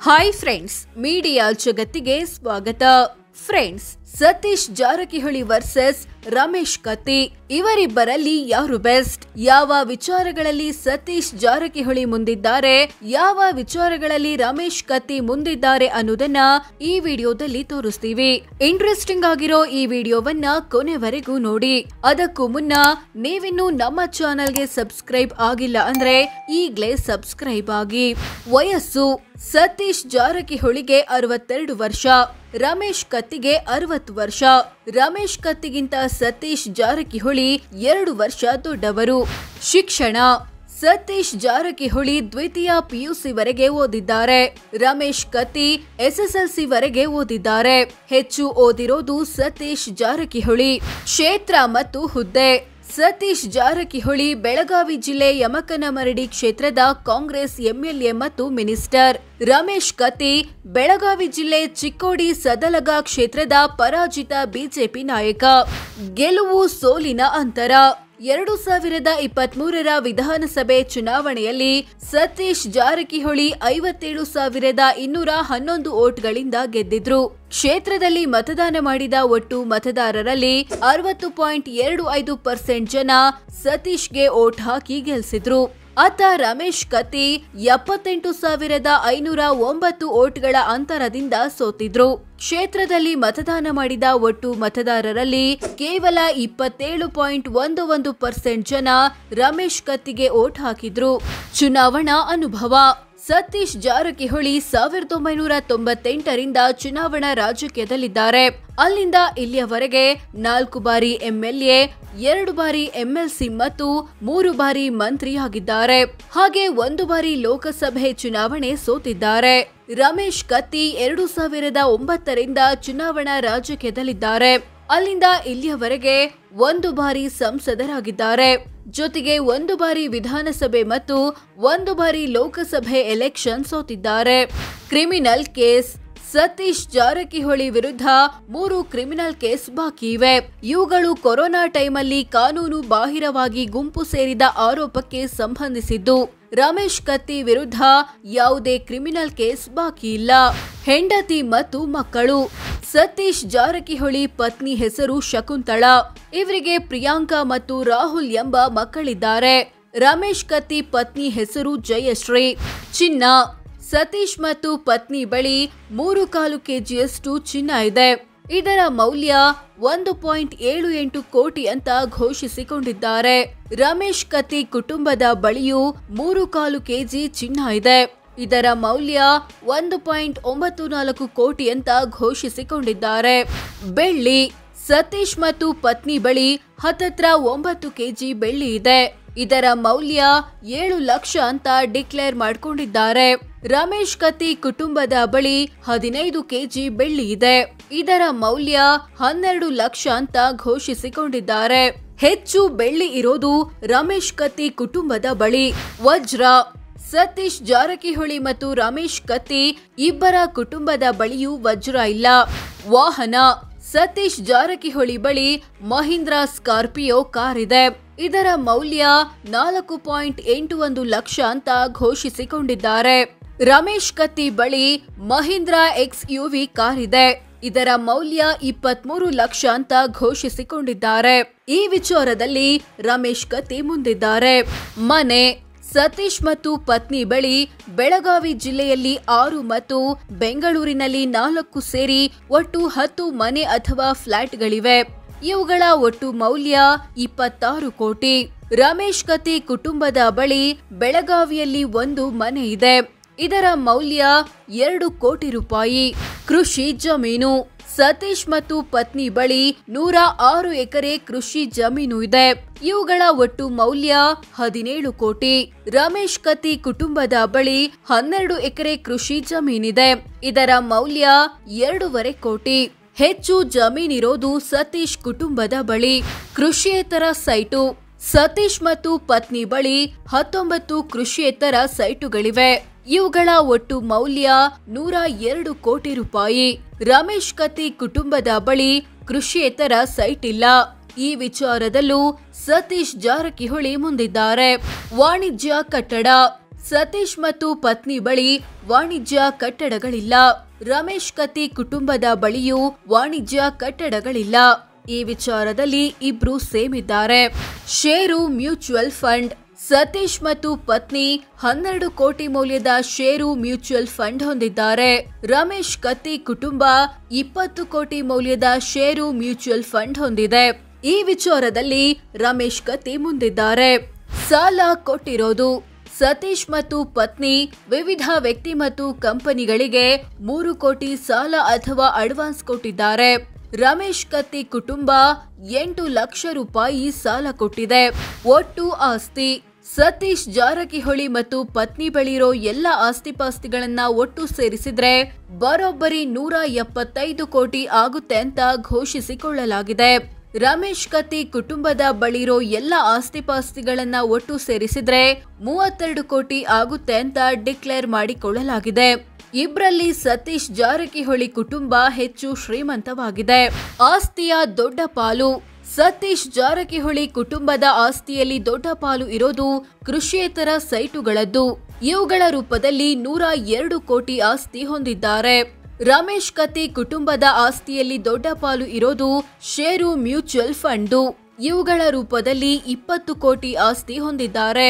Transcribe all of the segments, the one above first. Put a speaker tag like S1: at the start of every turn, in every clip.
S1: Hi friends, media ಜಗತ್ತಿಗೆ ಸ್ವಾಗತ. Friends, Satish Jarkiholi versus Ramesh ಕತ್ತಿ, ಇವರಿಬ್ಬರಲ್ಲಿ ಯಾರು ಬೆಸ್ಟ್? ಯಾವ ವಿಚಾರಗಳಲ್ಲಿ ಸತೀಶ್ ಜಾರಕಿಹೊಳಿ ಮುಂದಿದ್ದಾರೆ, ಯಾವ ವಿಚಾರಗಳಲ್ಲಿ ರಮೇಶ್ ಕತ್ತಿ ಮುಂದಿದ್ದಾರೆ ಅನ್ನೋದನ್ನ ಈ ವಿಡಿಯೋದಲ್ಲಿ ತೋರಿಸ್ತೀವಿ. ಇಂಟ್ರೆಸ್ಟಿಂಗ್ ಆಗಿರೋ ಈ ವಿಡಿಯೋವನ್ನ ಕೊನೆವರೆಗೂ ನೋಡಿ. ಅದಕ್ಕೂ ಮುನ್ನ ನೀವಿನ್ನೂ ನಮ್ಮ ಚಾನೆಲ್ಗೆ ಸಬ್ಸ್ಕ್ರೈಬ್ ಆಗಿಲ್ಲ ಅಂದ್ರೆ ಈಗ್ಲೇ ಸಬ್ಸ್ಕ್ರೈಬ್ ಆಗಿ. ವಯಸ್ಸು: ಸತೀಶ್ ಜಾರಕಿಹೊಳಿಗೆ 62 ವರ್ಷ, ರಮೇಶ್ ಕತ್ತಿಗೆ 60 ವರ್ಷ. ರಮೇಶ್ ಕತ್ತಿಗಿಂತ ಸತೀಶ್ ಜಾರಕಿಹೊಳಿ 2 ವರ್ಷ ದೊಡ್ಡವರು. ಶಿಕ್ಷಣ: ಸತೀಶ್ ಜಾರಕಿಹೊಳಿ ದ್ವಿತೀಯ PUC ವರೆಗೆ ಓದಿದ್ದಾರೆ. ರಮೇಶ್ ಕತ್ತಿ SSLC ವರೆಗೆ ಓದಿದ್ದಾರೆ. ಹೆಚ್ಚು ಓದಿರೋದು ಸತೀಶ್ ಜಾರಕಿಹೊಳಿ. ಕ್ಷೇತ್ರ ಮತ್ತು ಹುದ್ದೆ: ಸತೀಶ್ ಜಾರಕಿಹೊಳಿ ಬೆಳಗಾವಿ ಜಿಲ್ಲೆ ಯಮಕನಮರಡಿ ಕ್ಷೇತ್ರದ ಕಾಂಗ್ರೆಸ್ MLA ಮತ್ತು ಮಿನಿಸ್ಟರ್. ರಮೇಶ್ ಕತ್ತಿ ಬೆಳಗಾವಿ ಜಿಲ್ಲೆ ಚಿಕ್ಕೋಡಿ ಸದಲಗ ಕ್ಷೇತ್ರದ ಪರಾಜಿತ ಬಿಜೆಪಿ ನಾಯಕ. ಗೆಲುವು ಸೋಲಿನ ಅಂತರ: 2023ರ ವಿಧಾನಸಭೆ ಚುನಾವಣೆಯಲ್ಲಿ ಸತೀಶ್ ಜಾರಕಿಹೊಳಿ 57,211 ವೋಟ್ಗಳಿಂದ ಗೆದ್ದಿದ್ರು. ಕ್ಷೇತ್ರದಲ್ಲಿ ಮತದಾನ ಮಾಡಿದ ಒಟ್ಟು ಮತದಾರರಲ್ಲಿ 60.25% ಜನ ಸತೀಶ್ಗೆ ವೋಟ್ ಹಾಕಿ ಗೆಲ್ಲಿಸಿದ್ರು. ಆತ ರಮೇಶ್ ಕತ್ತಿ 78,509 ವೋಟ್ಗಳ ಅಂತರದಿಂದ ಸೋತಿದ್ರು. ಕ್ಷೇತ್ರದಲ್ಲಿ ಮತದಾನ ಮಾಡಿದ ಒಟ್ಟು ಮತದಾರರಲ್ಲಿ ಕೇವಲ 27.11% ಜನ ರಮೇಶ್ ಕತ್ತಿಗೆ ವೋಟ್ ಹಾಕಿದ್ರು. ಚುನಾವಣಾ ಅನುಭವ: ಸತೀಶ್ ಜಾರಕಿಹೊಳಿ 1998ರಿಂದ ಚುನಾವಣಾ ರಾಜಕೀಯದಲ್ಲಿದ್ದಾರೆ. ಅಲ್ಲಿಂದ ಇಲ್ಲಿಯವರೆಗೆ 4 ಬಾರಿ MLA, 2 ಬಾರಿ MLC ಮತ್ತು 3 ಬಾರಿ ಮಂತ್ರಿಯಾಗಿದ್ದಾರೆ. ಹಾಗೆ 1 ಬಾರಿ ಲೋಕಸಭೆ ಚುನಾವಣೆ ಸೋತಿದ್ದಾರೆ. ರಮೇಶ್ ಕತ್ತಿ 2009ರಿಂದ ಚುನಾವಣಾ ರಾಜಕೀಯದಲ್ಲಿದ್ದಾರೆ. ಅಲ್ಲಿಂದ ಇಲ್ಲಿಯವರೆಗೆ 1 ಬಾರಿ ಸಂಸದರಾಗಿದ್ದಾರೆ. ಜೊತೆಗೆ 1 ಬಾರಿ ವಿಧಾನಸಭೆ ಮತ್ತು 1 ಬಾರಿ ಲೋಕಸಭೆ ಎಲೆಕ್ಷನ್ ಸೋತಿದ್ದಾರೆ. ಕ್ರಿಮಿನಲ್ ಕೇಸ್: ಸತೀಶ್ ಜಾರಕಿಹೊಳಿ ವಿರುದ್ಧ 3 ಕ್ರಿಮಿನಲ್ ಕೇಸ್ ಬಾಕಿ ಇವೆ. ಇವುಗಳು ಕೊರೋನಾ ಟೈಮಲ್ಲಿ ಕಾನೂನು ಬಾಹಿರವಾಗಿ ಗುಂಪು ಸೇರಿದ ಆರೋಪಕ್ಕೆ ಸಂಬಂಧಿಸಿದ್ದು. ರಮೇಶ್ ಕತ್ತಿ ವಿರುದ್ಧ ಯಾವುದೇ ಕ್ರಿಮಿನಲ್ ಕೇಸ್ ಬಾಕಿ ಇಲ್ಲ. ಹೆಂಡತಿ ಮತ್ತು ಮಕ್ಕಳು: ಸತೀಶ್ ಜಾರಕಿಹೊಳಿ ಪತ್ನಿ ಹೆಸರು ಶಕುಂತಳಾ. ಇವರಿಗೆ ಪ್ರಿಯಾಂಕಾ ಮತ್ತು ರಾಹುಲ್ ಎಂಬ ಮಕ್ಕಳಿದ್ದಾರೆ. ರಮೇಶ್ ಕತ್ತಿ ಪತ್ನಿ ಹೆಸರು ಜಯಶ್ರೀ. ಚಿನ್ನ: ಸತೀಶ್ ಮತ್ತು ಪತ್ನಿ ಬಳಿ 3.25 kgಯಷ್ಟು ಚಿನ್ನ ಇದೆ. ಇದರ ಮೌಲ್ಯ 1.78 ಕೋಟಿ ಅಂತ ಘೋಷಿಸಿಕೊಂಡಿದ್ದಾರೆ. ರಮೇಶ್ ಕತ್ತಿ ಕುಟುಂಬದ ಬಳಿಯೂ 3.25 kg ಚಿನ್ನ ಇದೆ. ಇದರ ಮೌಲ್ಯ 1.94 ಕೋಟಿ ಅಂತ ಘೋಷಿಸಿಕೊಂಡಿದ್ದಾರೆ. ಬೆಳ್ಳಿ: ಸತೀಶ್ ಮತ್ತು ಪತ್ನಿ ಬಳಿ ಹತ್ತತ್ರ 9 kg ಬೆಳ್ಳಿ ಇದೆ. ಇದರ ಮೌಲ್ಯ 7 ಲಕ್ಷ ಅಂತ ಡಿಕ್ಲೇರ್ ಮಾಡಿಕೊಂಡಿದ್ದಾರೆ. ರಮೇಶ್ ಕತ್ತಿ ಕುಟುಂಬದ ಬಳಿ 15 kg ಬೆಳ್ಳಿ ಇದೆ. ಇದರ ಮೌಲ್ಯ 12 ಲಕ್ಷ ಅಂತ ಘೋಷಿಸಿಕೊಂಡಿದ್ದಾರೆ. ಹೆಚ್ಚು ಬೆಳ್ಳಿ ಇರೋದು ರಮೇಶ್ ಕತ್ತಿ ಕುಟುಂಬದ ಬಳಿ. ವಜ್ರ: ಸತೀಶ್ ಜಾರಕಿಹೊಳಿ ಮತ್ತು ರಮೇಶ್ ಕತ್ತಿ ಇಬ್ಬರ ಕುಟುಂಬದ ಬಳಿಯೂ ವಜ್ರ ಇಲ್ಲ. ವಾಹನ: ಸತೀಶ್ ಜಾರಕಿಹೊಳಿ ಬಳಿ ಮಹೀಂದ್ರ ಸ್ಕಾರ್ಪಿಯೋ ಕಾರ್ ಇದೆ. ಇದರ ಮೌಲ್ಯ 4.81 ಲಕ್ಷ ಅಂತ ಘೋಷಿಸಿಕೊಂಡಿದ್ದಾರೆ. ರಮೇಶ್ ಕತ್ತಿ ಬಳಿ ಮಹೀಂದ್ರ XUV ಕಾರ್ ಇದೆ. ಇದರ ಮೌಲ್ಯ 23 ಲಕ್ಷ ಅಂತ ಘೋಷಿಸಿಕೊಂಡಿದ್ದಾರೆ. ಈ ವಿಚಾರದಲ್ಲಿ ರಮೇಶ್ ಕತ್ತಿ ಮುಂದಿದ್ದಾರೆ. ಮನೆ: ಸತೀಶ್ ಮತ್ತು ಪತ್ನಿ ಬಳಿ ಬೆಳಗಾವಿ ಜಿಲ್ಲೆಯಲ್ಲಿ 6 ಮತ್ತು ಬೆಂಗಳೂರಿನಲ್ಲಿ 4 ಸೇರಿ ಒಟ್ಟು 10 ಮನೆ ಅಥವಾ ಫ್ಲಾಟ್ಗಳಿವೆ. ಇವುಗಳ ಒಟ್ಟು ಮೌಲ್ಯ 26 ಕೋಟಿ. ರಮೇಶ್ ಕತ್ತಿ ಕುಟುಂಬದ ಬಳಿ ಬೆಳಗಾವಿಯಲ್ಲಿ 1 ಮನೆ ಇದೆ. ಇದರ ಮೌಲ್ಯ 2 ಕೋಟಿ ರೂಪಾಯಿ. ಕೃಷಿ ಜಮೀನು: ಸತೀಶ್ ಮತ್ತು ಪತ್ನಿ ಬಳಿ 106 ಎಕರೆ ಕೃಷಿ ಜಮೀನು ಇದೆ. ಇವುಗಳ ಒಟ್ಟು ಮೌಲ್ಯ 17 ಕೋಟಿ. ರಮೇಶ್ ಕತ್ತಿ ಕುಟುಂಬದ ಬಳಿ 12 ಎಕರೆ ಕೃಷಿ ಜಮೀನಿದೆ. ಇದರ ಮೌಲ್ಯ 2.5 ಕೋಟಿ. ಹೆಚ್ಚು ಜಮೀನಿರೋದು ಸತೀಶ್ ಕುಟುಂಬದ ಬಳಿ. ಕೃಷಿಯೇತರ ಸೈಟು: ಸತೀಶ್ ಮತ್ತು ಪತ್ನಿ ಬಳಿ 19 ಕೃಷಿಯೇತರ ಸೈಟುಗಳಿವೆ. ಇವುಗಳ ಒಟ್ಟು ಮೌಲ್ಯ 102 ಕೋಟಿ ರೂಪಾಯಿ. ರಮೇಶ್ ಕತ್ತಿ ಕುಟುಂಬದ ಬಳಿ ಕೃಷಿಯೇತರ ಸೈಟ್ ಇಲ್ಲ. ಈ ವಿಚಾರದಲ್ಲೂ ಸತೀಶ್ ಜಾರಕಿಹೊಳಿ ಮುಂದಿದ್ದಾರೆ. ವಾಣಿಜ್ಯ ಕಟ್ಟಡ: ಸತೀಶ್ ಮತ್ತು ಪತ್ನಿ ಬಳಿ ವಾಣಿಜ್ಯ ಕಟ್ಟಡಗಳಿಲ್ಲ. ರಮೇಶ್ ಕತ್ತಿ ಕುಟುಂಬದ ಬಳಿಯೂ ವಾಣಿಜ್ಯ ಕಟ್ಟಡಗಳಿಲ್ಲ. ಈ ವಿಚಾರದಲ್ಲಿ ಇಬ್ರು ಸೇಮ್ ಇದ್ದಾರೆ. ಷೇರು ಮ್ಯೂಚುವಲ್ ಫಂಡ್. ಸತೀಶ್ ಮತ್ತು ಪತ್ನಿ 12 ಕೋಟಿ ಮೌಲ್ಯದ ಷೇರು ಮ್ಯೂಚುವಲ್ ಫಂಡ್ ಹೊಂದಿದ್ದಾರೆ. ರಮೇಶ್ ಕತ್ತಿ ಕುಟುಂಬ 20 ಕೋಟಿ ಮೌಲ್ಯದ ಷೇರು ಮ್ಯೂಚುವಲ್ ಫಂಡ್ ಹೊಂದಿದೆ. ಈ ವಿಚಾರದಲ್ಲಿ ರಮೇಶ್ ಕತ್ತಿ ಮುಂದಿದ್ದಾರೆ. ಸಾಲ ಕೊಟ್ಟಿರೋದು. ಸತೀಶ್ ಮತ್ತು ಪತ್ನಿ ವಿವಿಧ ವ್ಯಕ್ತಿ ಮತ್ತು ಕಂಪನಿಗಳಿಗೆ 3 ಕೋಟಿ ಸಾಲ ಅಥವಾ ಅಡ್ವಾನ್ಸ್ ಕೊಟ್ಟಿದ್ದಾರೆ. ರಮೇಶ್ ಕತ್ತಿ ಕುಟುಂಬ 8 ಲಕ್ಷ ರೂಪಾಯಿ ಸಾಲ ಕೊಟ್ಟಿದೆ. ಒಟ್ಟು ಆಸ್ತಿ ಸತೀಶ್ ಜಾರಕಿಹೊಳಿ ಮತ್ತು ಪತ್ನಿ ಬಳಿರೋ ಎಲ್ಲ ಆಸ್ತಿಪಾಸ್ತಿಗಳನ್ನ ಒಟ್ಟು ಸೇರಿಸಿದ್ರೆ ಬರೋಬ್ಬರಿ 175 ಕೋಟಿ ಆಗುತ್ತೆ ಅಂತ ಘೋಷಿಸಿಕೊಳ್ಳಲಾಗಿದೆ. ರಮೇಶ್ ಕತ್ತಿ ಕುಟುಂಬದ ಬಳಿರೋ ಎಲ್ಲ ಆಸ್ತಿಪಾಸ್ತಿಗಳನ್ನ ಒಟ್ಟು ಸೇರಿಸಿದ್ರೆ 32 ಕೋಟಿ ಆಗುತ್ತೆ ಅಂತ ಡಿಕ್ಲೇರ್ ಮಾಡಿಕೊಳ್ಳಲಾಗಿದೆ. ಇಬ್ರಲ್ಲಿ ಸತೀಶ್ ಜಾರಕಿಹೊಳಿ ಕುಟುಂಬ ಹೆಚ್ಚು ಶ್ರೀಮಂತವಾಗಿದೆ. ಆಸ್ತಿಯ ದೊಡ್ಡ ಪಾಲು. ಸತೀಶ್ ಜಾರಕಿಹೊಳಿ ಕುಟುಂಬದ ಆಸ್ತಿಯಲ್ಲಿ ದೊಡ್ಡ ಪಾಲು ಇರೋದು ಕೃಷಿಯೇತರ ಸೈಟುಗಳದ್ದು. ಇವುಗಳ ರೂಪದಲ್ಲಿ 102 ಕೋಟಿ ಆಸ್ತಿ ಹೊಂದಿದ್ದಾರೆ. ರಮೇಶ್ ಕತ್ತಿ ಕುಟುಂಬದ ಆಸ್ತಿಯಲ್ಲಿ ದೊಡ್ಡ ಪಾಲು ಇರೋದು ಷೇರು ಮ್ಯೂಚುವಲ್ ಫಂಡ್. ಇವುಗಳ ರೂಪದಲ್ಲಿ 20 ಕೋಟಿ ಆಸ್ತಿ ಹೊಂದಿದ್ದಾರೆ.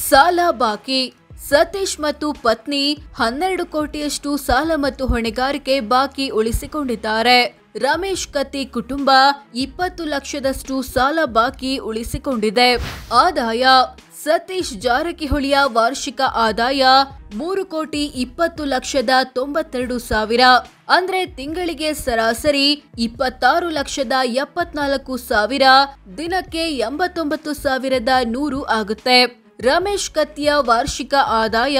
S1: ಸಾಲ ಬಾಕಿ. ಸತೀಶ್ ಮತ್ತು ಪತ್ನಿ 12 ಕೋಟಿಯಷ್ಟು ಸಾಲ ಮತ್ತು ಹೊಣೆಗಾರಿಕೆ ಬಾಕಿ ಉಳಿಸಿಕೊಂಡಿದ್ದಾರೆ. ರಮೇಶ್ ಕತ್ತಿ ಕುಟುಂಬ 20 ಲಕ್ಷದಷ್ಟು ಸಾಲ ಬಾಕಿ ಉಳಿಸಿಕೊಂಡಿದೆ. ಆದಾಯ. ಸತೀಶ್ ಜಾರಕಿಹೊಳಿಯ ವಾರ್ಷಿಕ ಆದಾಯ 3,20,92,000. ಅಂದ್ರೆ ತಿಂಗಳಿಗೆ ಸರಾಸರಿ 26,74,000, ದಿನಕ್ಕೆ 89,100 ಆಗುತ್ತೆ. ರಮೇಶ್ ಕತ್ತಿಯ ವಾರ್ಷಿಕ ಆದಾಯ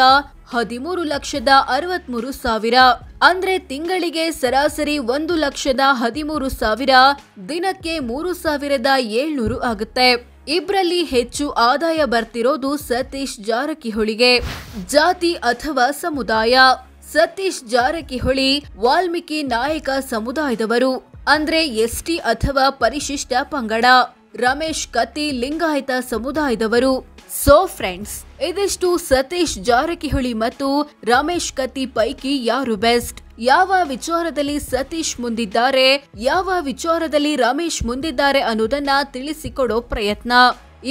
S1: 13,63,000. ಅಂದ್ರೆ ತಿಂಗಳಿಗೆ ಸರಾಸರಿ 1,13,000, ದಿನಕ್ಕೆ 3,700 ಆಗುತ್ತೆ. ಇಬ್ರಲ್ಲಿ ಹೆಚ್ಚು ಆದಾಯ ಬರ್ತಿರೋದು ಸತೀಶ್ ಜಾರಕಿಹೊಳಿಗೆ. ಜಾತಿ ಅಥವಾ ಸಮುದಾಯ. ಸತೀಶ್ ಜಾರಕಿಹೊಳಿ ವಾಲ್ಮೀಕಿ ನಾಯಕ ಸಮುದಾಯದವರು, ಅಂದ್ರೆ ಎಸ್ಟಿ ಅಥವಾ ಪರಿಶಿಷ್ಟ ಪಂಗಡ. ರಮೇಶ್ ಕತ್ತಿ ಲಿಂಗಾಯತ ಸಮುದಾಯದವರು. ಸೋ ಫ್ರೆಂಡ್ಸ್, ಇದಿಷ್ಟು ಸತೀಶ್ ಜಾರಕಿಹೊಳಿ ಮತ್ತು ರಮೇಶ್ ಕತ್ತಿ ಪೈಕಿ ಯಾರು ಬೆಸ್ಟ್, ಯಾವ ವಿಚಾರದಲ್ಲಿ ಸತೀಶ್ ಮುಂದಿದ್ದಾರೆ, ಯಾವ ವಿಚಾರದಲ್ಲಿ ರಮೇಶ್ ಮುಂದಿದ್ದಾರೆ ಅನ್ನೋದನ್ನ ತಿಳಿಸಿಕೊಡೋ ಪ್ರಯತ್ನ.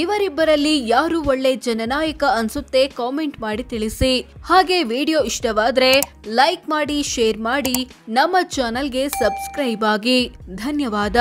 S1: ಇವರಿಬ್ಬರಲ್ಲಿ ಯಾರು ಒಳ್ಳೆ ಜನನಾಯಕ ಅನ್ಸುತ್ತೆ ಕಾಮೆಂಟ್ ಮಾಡಿ ತಿಳಿಸಿ. ಹಾಗೆ ವಿಡಿಯೋ ಇಷ್ಟವಾದ್ರೆ ಲೈಕ್ ಮಾಡಿ, ಶೇರ್ ಮಾಡಿ, ನಮ್ಮ ಚಾನೆಲ್ಗೆ ಸಬ್ಸ್ಕ್ರೈಬ್ ಆಗಿ. ಧನ್ಯವಾದ.